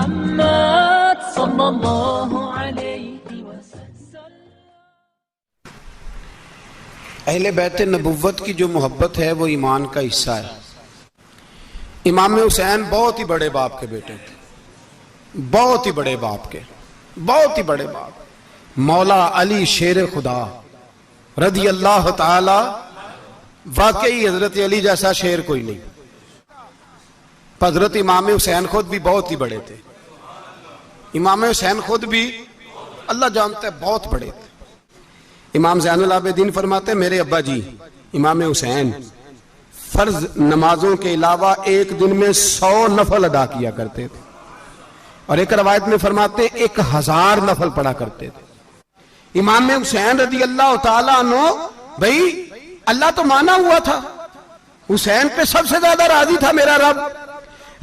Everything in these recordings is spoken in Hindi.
मुहम्मद सल्लल्लाहु अलैहि वसल्लम। अहले बैत नबुव्वत की जो मोहब्बत है वो ईमान का हिस्सा है। इमाम हुसैन बहुत ही बड़े बाप के बेटे थे, बहुत ही बड़े बाप के, बहुत ही बड़े बाप। मौला अली शेर खुदा रदी अल्लाह ताला, वाकई हजरत अली जैसा शेर कोई नहीं। हजरत इमाम हुसैन खुद भी बहुत ही बड़े थे। इमाम हुसैन खुद भी अल्लाह जानते हैं बहुत बड़े थे। इमाम ज़ैनुल आबिदीन फरमाते हैं मेरे अब्बा जी इमाम हुसैन फर्ज नमाजों के अलावा एक दिन में 100 नफल अदा किया करते थे, और एक रवायत में फरमाते हैं 1000 नफल पढ़ा करते थे। इमाम हुसैन रदी अल्लाह ताला अन्हु, भाई अल्लाह तो माना हुआ था, हुसैन पे सबसे ज्यादा राजी था मेरा रब,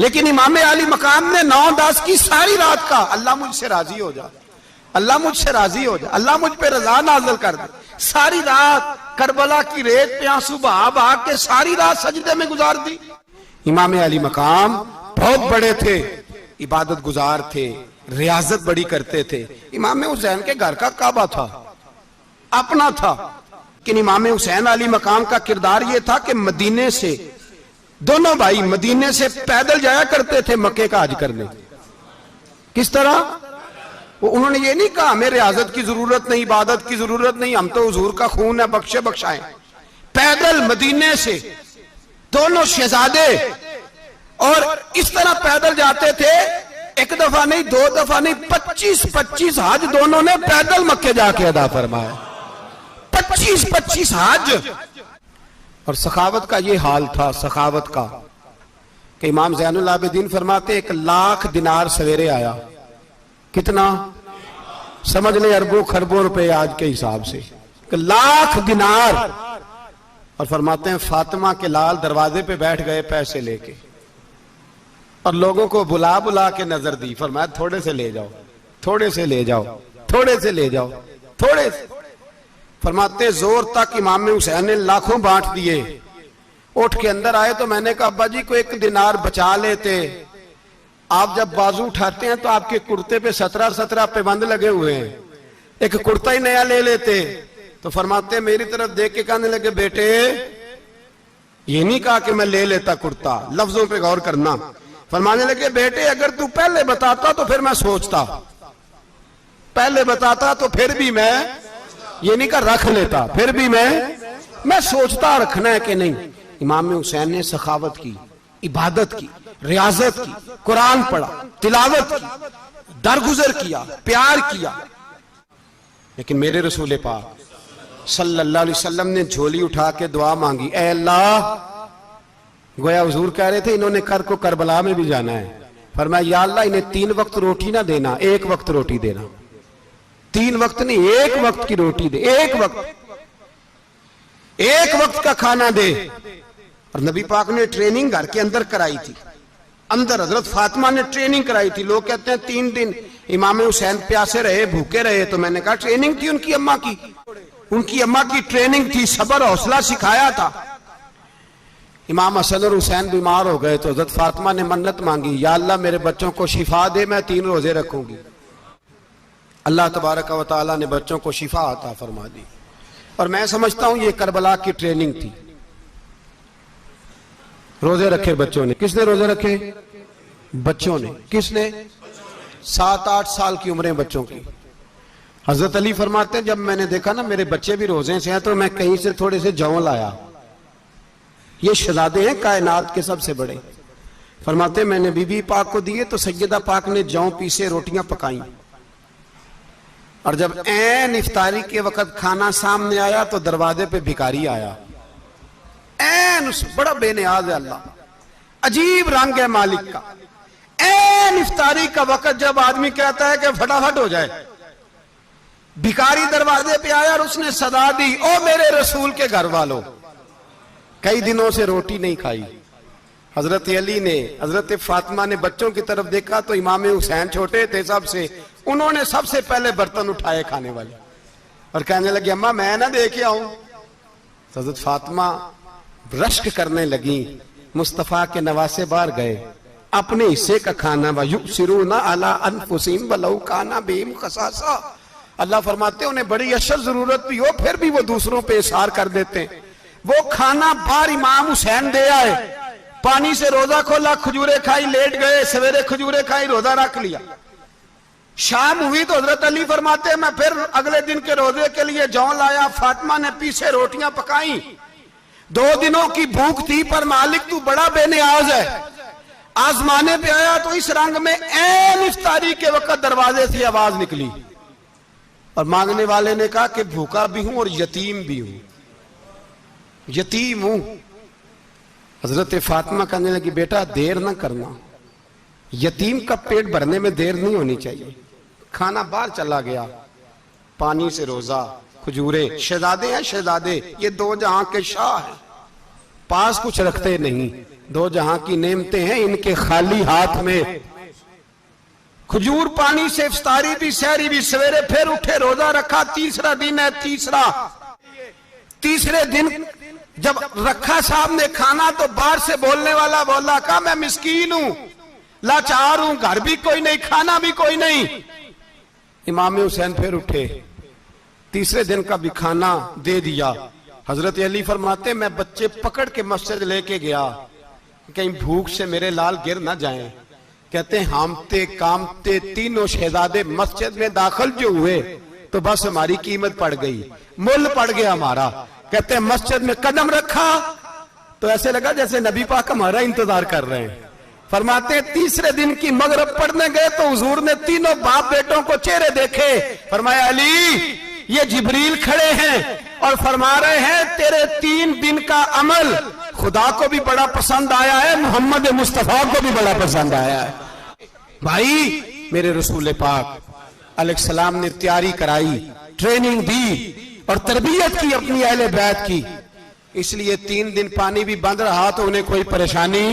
लेकिन इमाम अली मकाम ने 9-10 की सारी रात का अल्लाह मुझसे राजी हो जा, अल्लाह मुझसे राजी हो जा, अल्लाह मुझ पे रजा नाज़िल कर दे। सारी रात करबला की रेत पे आंसू बहा बहा के सारी रात सजदे में गुजार दी। इमाम अली मकाम बहुत बड़े थे, इबादत गुजार थे, रियाजत बड़ी करते थे। इमाम हुसैन के घर का काबा था, अपना था, लेकिन इमाम हुसैन अली मकाम का किरदार यह था कि मदीने से दोनों भाई मदीने से पैदल जाया करते थे मक्के का हज करने। किस तरह? वो उन्होंने ये नहीं कहा हमें रियाजत की जरूरत नहीं, इबादत की जरूरत नहीं, हम तो हुजूर का खून है, बख्शे बख्शाएं। पैदल मदीने से दोनों शहजादे और इस तरह पैदल जाते थे, एक दफा नहीं, 2 दफा नहीं, 25-25 हज दोनों ने पैदल मक्के जाके अदा फरमाया। 25-25 हज। और सखावत का ये हाल था, सखावत का, कि इमाम ज़ैनुल आबिदीन फरमाते 1 लाख दिनार सवेरे आया। कितना? समझ ले अरबों खरबों रुपए आज के हिसाब से, 1 लाख दिनार। और फरमाते हैं फातिमा के लाल दरवाजे पे बैठ गए पैसे लेके, और लोगों को बुला बुला के नजर दी, फरमाया थोड़े से ले जाओ, थोड़े से ले जाओ, थोड़े से ले जाओ, थोड़े से। फरमाते जोर तक इमाम हुसैन ने लाखों बांट दिए। उठ के अंदर आए तो मैंने कहा अब्बा जी को 1 दिनार बचा लेते, आप जब बाजू उठाते हैं तो आपके कुर्ते पे 17 पैबंद लगे हुए हैं, एक कुर्ता ही नया ले लेते। तो फरमाते मेरी तरफ देख के कहने लगे बेटे ये नहीं कहा कि मैं ले लेता कुर्ता, लफ्जों पे गौर करना। फरमाने लगे बेटे अगर तू पहले बताता तो फिर मैं सोचता, पहले बताता तो फिर भी मैं ये नहीं कर रख लेता, फिर भी मैं सोचता रखना है कि नहीं। इमाम हुसैन ने सखावत की, इबादत की, रियाजत की, कुरान पढ़ा, तिलावत की, दरगुजर किया, प्यार किया। लेकिन मेरे रसूल पाक सल्लल्लाहु अलैहि वसल्लम ने झोली उठा के दुआ मांगी, ऐ अल्लाह, गोया हुजूर कह रहे थे इन्होंने कर को करबला में भी जाना है, फरमाया या अल्लाह इन्हें 3 वक्त रोटी ना देना, 1 वक्त रोटी देना। 3 वक्त नहीं, 1 वक्त की रोटी दे, 1 वक्त का खाना दे। और नबी पाक ने ट्रेनिंग घर के अंदर कराई थी, अंदर हजरत फातिमा ने ट्रेनिंग कराई थी। लोग कहते हैं 3 दिन इमाम हुसैन प्यासे रहे, भूखे रहे, तो मैंने कहा ट्रेनिंग थी उनकी अम्मा की, उनकी अम्मा की ट्रेनिंग थी, सब्र हौसला सिखाया था। इमाम हसन और हुसैन बीमार हो गए तो हजरत फातिमा ने मन्नत मांगी, या अल्लाह मेरे बच्चों को शिफा दे, मैं 3 रोजे रखूंगी। अल्लाह तबारक व तआला ने बच्चों को शिफा अता फरमा दी। और मैं समझता हूं ये करबला की ट्रेनिंग थी। रोजे रखे बच्चों ने, किसने रोजे रखे? बच्चों ने। किसने? 7-8 साल की उम्रें बच्चों की। हजरत अली फरमाते हैं जब मैंने देखा ना मेरे बच्चे भी रोजे से हैं तो मैं कहीं से थोड़े से जौ लाया। ये शहजादे हैं कायनात के सबसे बड़े। फरमाते मैंने बीबी पाक को दिए तो सैयदा पाक ने जौ पीसे रोटियां पकाई, और जब ऐन इफ्तारी के वक्त खाना सामने आया तो दरवाजे पे भिखारी आया। ऐन उस बड़ा बेनियाज है अल्लाह, अजीब रंग है मालिक का। ऐन इफ्तारी का वक्त जब आदमी कहता है कि फटाफट हो जाए, भिखारी दरवाजे पे आया और उसने सदा दी, ओ मेरे रसूल के घर वालों, कई दिनों से रोटी नहीं खाई। हजरत अली ने, हजरत फातिमा ने बच्चों की तरफ देखा तो इमाम हुसैन छोटे थे सबसे, उन्होंने सबसे पहले बर्तन उठाए खाने वाले, और कहने लगे अम्मा मैं ना दे के आऊं। हजरत फातिमा रश्क करने लगी, मुस्तफा के नवासे बाहर गए, अपने हिस्से का खाना, वयुसिरूना अला अनफुसिहिम वलौ काना बिहिम खसासा। अल्लाह फरमाते हैं उन्हें बड़ी अशद जरूरत भी हो फिर भी वो दूसरों पे इसार कर देते हैं। वो खाना बाहर इमाम हुसैन दे आए, पानी से रोजा खोला, खजूरे खाई, लेट गए, सवेरे खजूरे खाई, रोजा रख लिया। शाम हुई तो हजरत अली फरमाते हैं मैं फिर अगले दिन के रोजे के लिए जौ लाया, फातिमा ने पीछे रोटियां पकाई। 2 दिनों की भूख थी पर मालिक तू बड़ा बेनियाज है। आजमाने पे आया तो इस रंग में ऐन इफ्तारी के वक्त दरवाजे से आवाज निकली और मांगने वाले ने कहा कि भूखा भी हूं और यतीम भी हूं, यतीम हूं। हजरत फातिमा कहने लगी बेटा देर ना करना, यतीम का पेट भरने में देर नहीं होनी चाहिए। खाना बाहर चला गया, पानी से रोजा, खजूरे, शहजादे हैं शहजादे, ये 2 जहां के शाह हैं, पास कुछ रखते नहीं, 2 जहां की नेमतें हैं इनके खाली हाथ में। खजूर पानी से इफ्तारी भी, सहरी भी, सवेरे फिर उठे, रोजा रखा। तीसरा दिन है, तीसरे दिन जब रखा साहब ने खाना तो बाहर से बोलने वाला बोला का मैं मिस्कीन हूं, लाचार हूं, घर भी कोई नहीं, खाना भी कोई नहीं। इमाम हुसैन फिर उठे, तीसरे दिन का भी खाना दे दिया। हजरत अली फरमाते मैं बच्चे पकड़ के मस्जिद लेके गया, कहीं भूख से मेरे लाल गिर ना जाएं। कहते हामते कामते तीनों शहजादे मस्जिद में दाखिल जो हुए तो बस हमारी कीमत पड़ गई, मुल पड़ गया हमारा। कहते मस्जिद में कदम रखा तो ऐसे लगा जैसे नबी पाक हमारा इंतजार कर रहे हैं। फरमाते तीसरे दिन की मगरिब पढ़ने गए तो हुजूर ने तीनों बाप बेटों को चेहरे देखे। फरमाया अली ये जिब्रील खड़े हैं और फरमा रहे हैं तेरे 3 दिन का अमल खुदा को भी बड़ा पसंद आया है, मोहम्मद मुस्तफा को भी बड़ा पसंद आया है। भाई मेरे रसूल पाक अलैहिस्सलाम ने तैयारी कराई, ट्रेनिंग दी और तरबियत की अपनी अहले बैत की, इसलिए 3 दिन पानी भी बंद रहा तो उन्हें कोई परेशानी।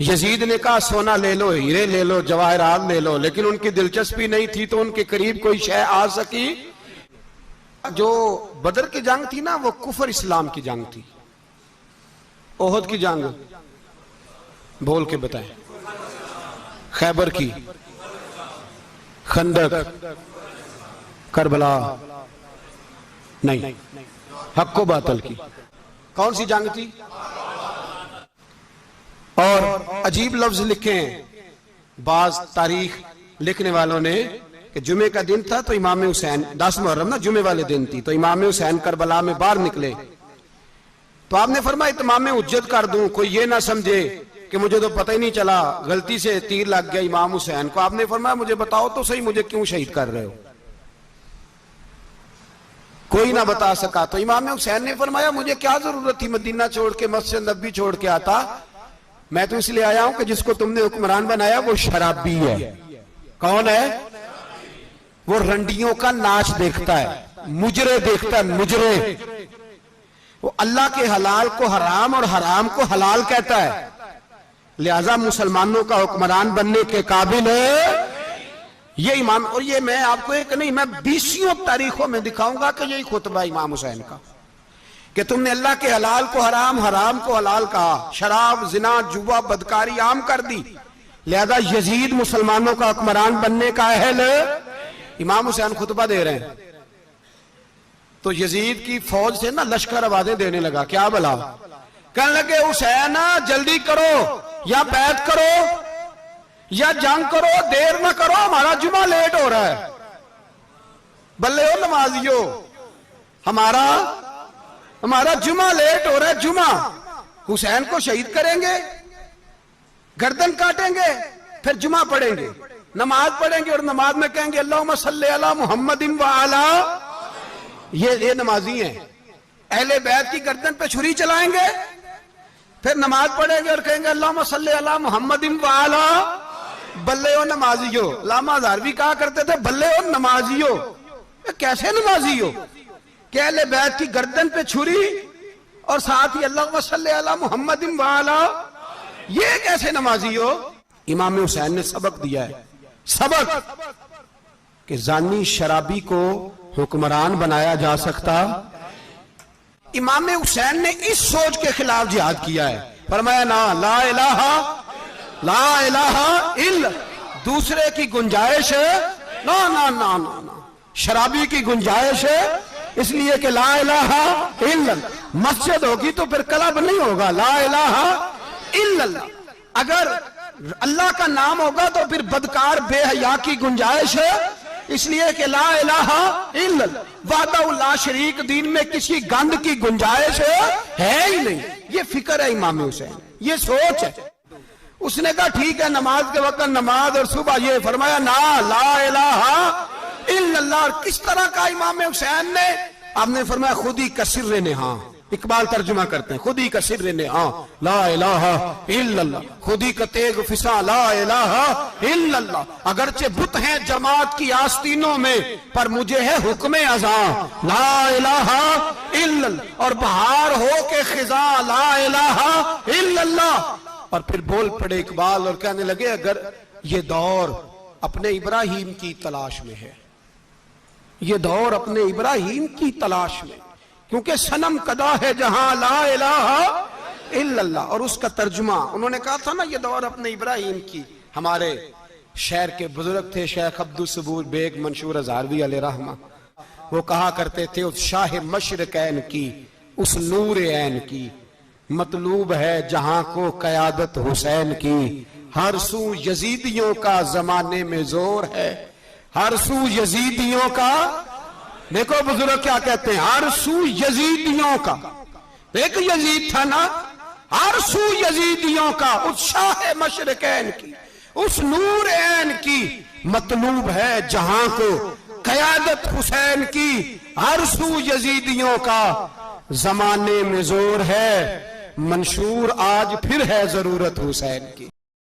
यजीद ने कहा सोना ले लो, हीरे ले लो, जवाहरात ले लो, लेकिन उनकी दिलचस्पी नहीं थी तो उनके करीब कोई शय आ सकी। जो बदर की जंग थी ना वो कुफर इस्लाम की जंग थी। ओहद की जंग बोल के बताएं, खैबर की, खंदक, करबला नहीं, हक्को बातल की। कौन सी जंग थी? और अजीब लफ्ज लिखे हैं बाज तारीख लिखने वालों ने कि जुमे का दिन था तो इमाम हुसैन, 10 मुहर्रम ना जुमे वाले दिन थी, तो इमाम हुसैन करबला में बाहर निकले तो आपने फरमाया इत्माम हुज्जत कर दूं, कोई ये ना समझे कि मुझे तो पता ही नहीं चला, गलती से तीर लग गया इमाम हुसैन को। आपने फरमाया मुझे बताओ तो सही मुझे क्यों शहीद कर रहे हो? कोई ना बता सका तो इमाम हुसैन ने फरमाया मुझे क्या जरूरत थी मदीना छोड़ के, मस्जिद नबी छोड़ के आता, मैं तो इसलिए आया हूं कि जिसको तुमने हुक्मरान बनाया वो शराबी है। कौन है? वो रंडियों का नाच देखता है, मुजरे देखता है, मुजरे। वो अल्लाह के हलाल को हराम और हराम को हलाल कहता है, लिहाजा मुसलमानों का हुक्मरान बनने के काबिल है ये इमाम। और ये मैं आपको एक नहीं, मैं 20 तारीखों में दिखाऊंगा कि यही खुतबा इमाम हुसैन का कि तुमने अल्लाह के हलाल को हराम, हराम को हलाल कहा, शराब, जिना, जुआ, बदकारी आम कर दी, लिहाजा यजीद मुसलमानों का हुक्मरान बनने का अहल है। इमाम हुसैन खुतबा दे रहे हैं तो यजीद की फौज से ना लश्कर आवाजें देने लगा, क्या भला? कहने लगे हुसैन जल्दी करो या बैत करो या जंग करो, देर ना करो, हमारा जुमा लेट हो रहा है। बल्ले हो नमाजियो, हमारा जुमा लेट हो रहा है। जुमा हुसैन को शहीद करेंगे, गर्दन काटेंगे, फिर जुमा पढ़ेंगे, नमाज पढ़ेंगे और नमाज में कहेंगे अल्लाहुम्मा सल्ली अला मुहम्मदिन व अला। ये नमाजी हैं। अहले बैत की गर्दन पे छुरी चलाएंगे, फिर नमाज पढ़ेंगे और कहेंगे अल्लाहुम्मा सल्ली अला मुहम्मदिन व अला। बल्ले हो नमाजियो। लामा हज़ारवी कहा करते थे बल्ले हो नमाजियो। कैसे नमाजी हो कि अहले बैत की गर्दन पे छुरी और साथ ही अल्लाहुम्मा सल्ली अला मुहम्मदिन व अला, ये कैसे नमाजी हो? इमाम हुसैन ने सबक दिया है, सबक कि जानी शराबी को हुक्मरान बनाया जा सकता। इमाम हुसैन ने इस सोच के खिलाफ जिहाद किया है, फरमाया ना ला इलाहा ला इलाहा इल्ला, दूसरे की गुंजाइश है ना ना ना ना ना, शराबी की गुंजाइश है इसलिए कि ला इलाहा इल्ला। मस्जिद होगी तो फिर क्लब नहीं होगा, ला इलाहा इल्लल्लाह। अगर अल्लाह का नाम होगा तो फिर बदकार बेहया की गुंजाइश है इसलिए कि ला इलाहा इल्लल्लाह। वाहदा शरीक दीन में किसी गंद की गुंजाइश है ही नहीं। ये फिक्र है इमाम हुसैन, ये सोच है। उसने कहा ठीक है नमाज के वक्त नमाज और सुबह, ये फरमाया ना ला इलाहा इल्लल्लाह। किस तरह का इमाम हुसैन ने? आपने फरमाया खुद ही का सिर्र नेहा, इकबाल तर्जुमा करते हैं, खुद ही का सिर्र नेहा ला इलाहा इल्लल्लाह, खुद ही का तेग फिसा ला इलाहा इल्लल्लाह। अगरचे बुत हैं जमात की आस्तीनों में पर मुझे है हुक्म अज़ां ला इलाहा इल्लल्लाह। और बहार हो के खिजा ला इलाहा इल्लल्लाह। और फिर बोल पड़े इकबाल और कहने लगे अगर ये दौर अपने इब्राहिम की तलाश में है, ये दौर अपने इब्राहिम की तलाश में, क्योंकि सनम कदा है जहां ला इलाहा इल्लल्लाह। और उसका तर्जुमा उन्होंने कहा था ना, ये दौर अपने इब्राहिम की। हमारे शहर के बुजुर्ग थे शेख अब्दुल सबूर बेग मंशूर हजारवी अलैहि रहमा, वो कहा करते थे उस शाह मशरकैन की, उस नूर ऐन की मतलूब है जहां को कयादत हुसैन की। हर सू यजीदियों का जमाने में जोर है, हर सू यजीदियों का। देखो बुजुर्ग क्या कहते हैं, हर सू यजीदियों का। एक यजीद था ना, हर सू यजीदियों का, उस शाह मशरकैन की, उस नूर ऐन की मतलूब है जहां को कयादत हुसैन की। हर सू यजीदियों का जमाने में जोर है, मंशूर आज फिर है जरूरत हुसैन की।